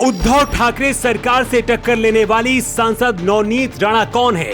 उद्धव ठाकरे सरकार से टक्कर लेने वाली सांसद नवनीत राणा कौन है?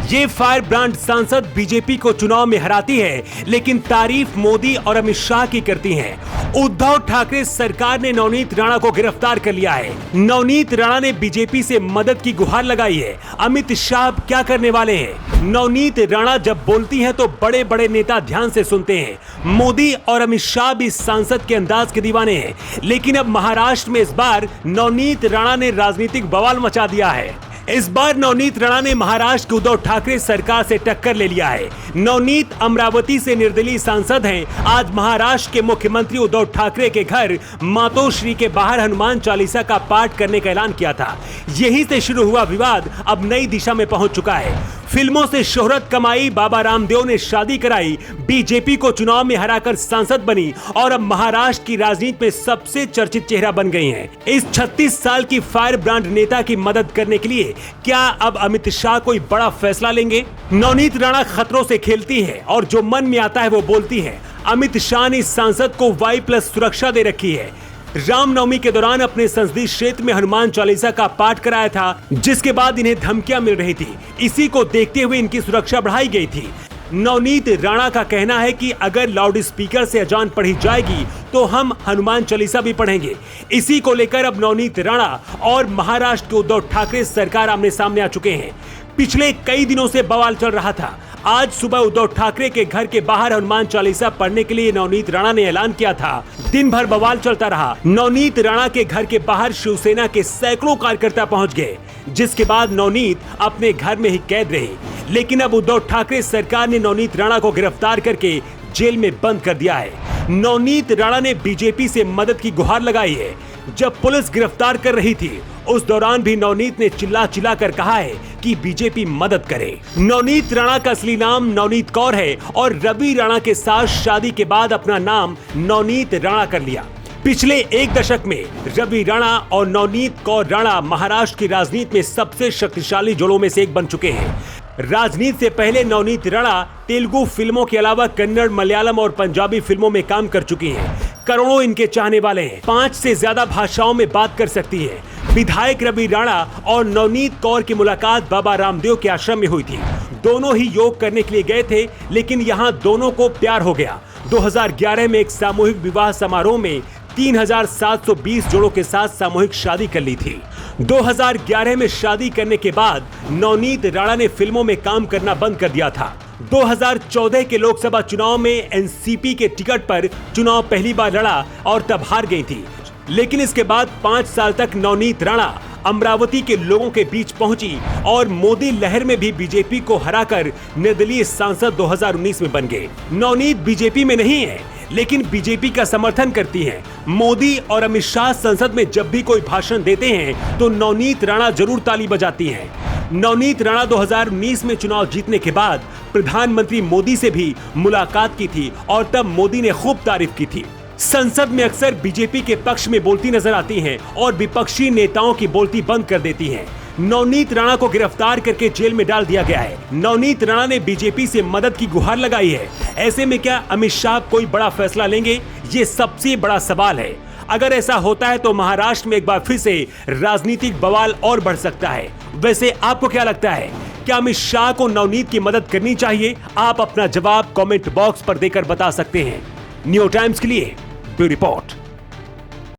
ये फायर ब्रांड सांसद बीजेपी को चुनाव में हराती है, लेकिन तारीफ मोदी और अमित शाह की करती हैं। उद्धव ठाकरे सरकार ने नवनीत राणा को गिरफ्तार कर लिया है। नवनीत राणा ने बीजेपी से मदद की गुहार लगाई है। अमित शाह क्या करने वाले हैं? नवनीत राणा जब बोलती हैं तो बड़े बड़े नेता ध्यान से सुनते हैं। मोदी और अमित शाह भी सांसद के अंदाज के दीवाने हैं, लेकिन अब महाराष्ट्र में इस बार नवनीत राणा ने राजनीतिक बवाल मचा दिया है। इस बार नवनीत राणा ने महाराष्ट्र की उद्धव ठाकरे सरकार से टक्कर ले लिया है। नवनीत अमरावती से निर्दलीय सांसद हैं। आज महाराष्ट्र के मुख्यमंत्री उद्धव ठाकरे के घर मातोश्री के बाहर हनुमान चालीसा का पाठ करने का ऐलान किया था। यहीं से शुरू हुआ विवाद अब नई दिशा में पहुंच चुका है। फिल्मों से शोहरत कमाई बाबा रामदेव ने शादी कराई, बीजेपी को चुनाव में हराकर सांसद बनी और अब महाराष्ट्र की राजनीति में सबसे चर्चित चेहरा बन गई हैं। इस 36 साल की फायर ब्रांड नेता की मदद करने के लिए क्या अब अमित शाह कोई बड़ा फैसला लेंगे? नवनीत राणा खतरों से खेलती है और जो मन में आता है वो बोलती है। अमित शाह ने इस सांसद को Y+ सुरक्षा दे रखी है। रामनवमी के दौरान अपने संसदीय क्षेत्र में हनुमान चालीसा का पाठ कराया था, जिसके बाद इन्हें धमकियां मिल रही थी। इसी को देखते हुए इनकी सुरक्षा बढ़ाई गई थी। नवनीत राणा का कहना है कि अगर लाउड स्पीकर से अजान पढ़ी जाएगी तो हम हनुमान चालीसा भी पढ़ेंगे। इसी को लेकर अब नवनीत राणा और महाराष्ट्र के उद्धव ठाकरे सरकार आमने सामने आ चुके हैं। पिछले कई दिनों से बवाल चल रहा था। आज सुबह उद्धव ठाकरे के घर के बाहर हनुमान चालीसा पढ़ने के लिए नवनीत राणा ने ऐलान किया था। दिन भर बवाल चलता रहा। नवनीत राणा के घर के बाहर शिवसेना के सैकड़ों कार्यकर्ता पहुंच गए, जिसके बाद नवनीत अपने घर में ही कैद रही। लेकिन अब उद्धव ठाकरे सरकार ने नवनीत राणा को गिरफ्तार करके जेल में बंद कर दिया है। नवनीत राणा ने बीजेपी से मदद की गुहार लगाई है। जब पुलिस गिरफ्तार कर रही थी उस दौरान भी नवनीत ने चिल्ला कर कहा है कि बीजेपी मदद करे। नवनीत राणा का असली नाम नवनीत कौर है और रवि राणा के साथ शादी के बाद अपना नाम नवनीत राणा कर लिया। पिछले एक दशक में रवि राणा और नवनीत कौर राणा महाराष्ट्र की राजनीति में सबसे शक्तिशाली जोड़ों में से एक बन चुके हैं। राजनीति से पहले नवनीत राणा तेलुगु फिल्मों के अलावा कन्नड़, मलयालम और पंजाबी फिल्मों में काम कर चुकी हैं। करोड़ों इनके चाहने वाले हैं। 5 से ज्यादा भाषाओं में बात कर सकती है। विधायक रवि राणा और नवनीत कौर की मुलाकात बाबा रामदेव के आश्रम में हुई थी। दोनों ही योग करने के लिए गए थे, लेकिन यहाँ दोनों को प्यार हो गया। 2011 में एक सामूहिक विवाह समारोह में 3720 जोड़ों के साथ सामूहिक शादी कर ली थी। 2011 में शादी करने के बाद नवनीत राणा ने फिल्मों में काम करना बंद कर दिया था। 2014 के लोकसभा चुनाव में एनसीपी के टिकट पर चुनाव पहली बार लड़ा और तब हार गई थी। लेकिन इसके बाद 5 साल तक नवनीत राणा अमरावती के लोगों के बीच पहुंची और मोदी लहर में भी बीजेपी को हराकर निर्दलीय सांसद 2019 में बन गए। नवनीत बीजेपी में नहीं है, लेकिन बीजेपी का समर्थन करती हैं। मोदी और अमित शाह संसद में जब भी कोई भाषण देते हैं तो नवनीत राणा जरूर ताली बजाती हैं। नवनीत राणा 2019 में चुनाव जीतने के बाद प्रधानमंत्री मोदी से भी मुलाकात की थी और तब मोदी ने खूब तारीफ की थी। संसद में अक्सर बीजेपी के पक्ष में बोलती नजर आती हैं और विपक्षी नेताओं की बोलती बंद कर देती हैं। नवनीत राणा को गिरफ्तार करके जेल में डाल दिया गया है। नवनीत राणा ने बीजेपी से मदद की गुहार लगाई है। ऐसे में क्या अमित शाह कोई बड़ा फैसला लेंगे? ये सबसे बड़ा सवाल है। अगर ऐसा होता है तो महाराष्ट्र में एक बार फिर से राजनीतिक बवाल और बढ़ सकता है। वैसे आपको क्या लगता है? क्या अमित शाह को नवनीत की मदद करनी चाहिए? आप अपना जवाब कमेंट बॉक्स पर देकर बता सकते हैं। न्यू टाइम्स के लिए ब्यूरो रिपोर्ट।